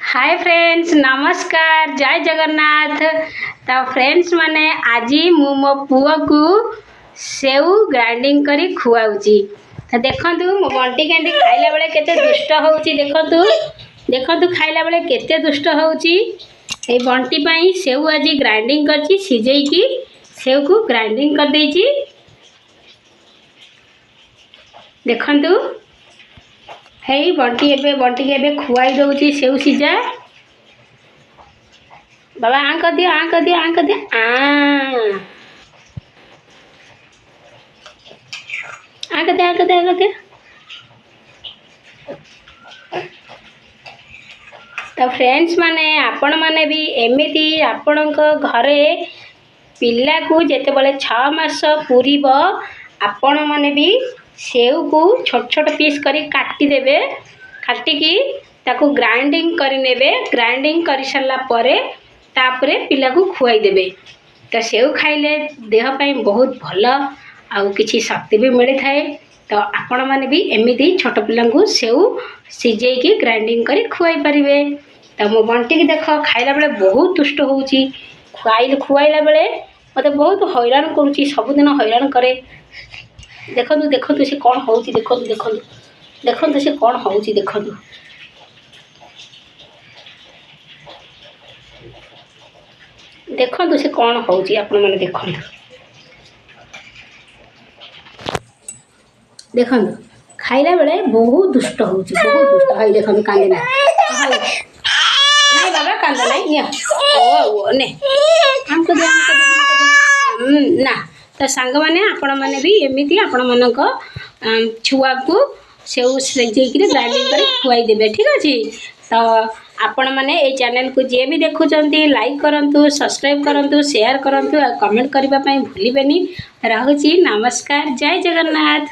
Hi friends नमस्कार जय जगन्नाथ। तो फ्रेंड्स माने आज मु मो पुआ को सेव ग्राइंडिंग करी खुआउची। तो देखंतु मो बंटी कैंडी खाइला बेले केते दुष्ट होउची। देखंतु देखंतु खाइला बेले केते दुष्ट होउची। ए बंटी पई सेव आज ग्राइंडिंग करची, सिजेई की सेव को ग्राइंडिंग कर देची। देखंतु हे बंटी के एबे खुआई दउची सेव सिजा। बाबा आंक दियो आंक दियो आंक दियो आंक दे आंक दे आंक दे। तो फ्रेंड्स माने आपण माने भी एमिति आपणक घरे पिला को जेते बेले 6 मास पूरीब आपण माने भी सेव को छोट छोट पीस करी काटी देबे। काटिकी ताको ग्राइंडिंग करी नेबे। ग्राइंडिंग करी सरला परे तापरे पिला को खुआई देबे। तो सेव खाइले देह पई बहुत भलो आउ किछि शक्ति भी मिले थाए। तो आपण माने भी एमिति छोट पिला को सेव सिजेई की ग्राइंडिंग करी खुआई परिबे। तो मो बंटी की देखो खाइला बेले बहुत दुष्ट होउची। खुआइला बेले मते बहुत हैरान करूची, सबुदिन हैरान करे। देखंतु देखंतु से कोन होउची, देखंतु देखंतु देखंतु से कोन होउची। देखंतु देखंतु से कोन होउची आपण माने देखंतु। देखंतु खाइला बेले बहुत दुष्ट होउची, बहुत दुष्ट। हाय देखंतु कांदे ना। नहीं बाबा कांदा नहीं निया। ओ ने हमको दे ना। तो सांग माने आपण माने भी एमिति आपण मानक छुआ को सेव सिजेई की ग्राइंडिंग कर खुआई देबे। ठीक अछि। तो आपण माने ए चैनल को जे भी देखुचंती लाइक करंतु, सब्सक्राइब करंतु, शेयर करंतु और कमेंट करबा पई भूलिबेनी। रहउची नमस्कार जय जगन्नाथ।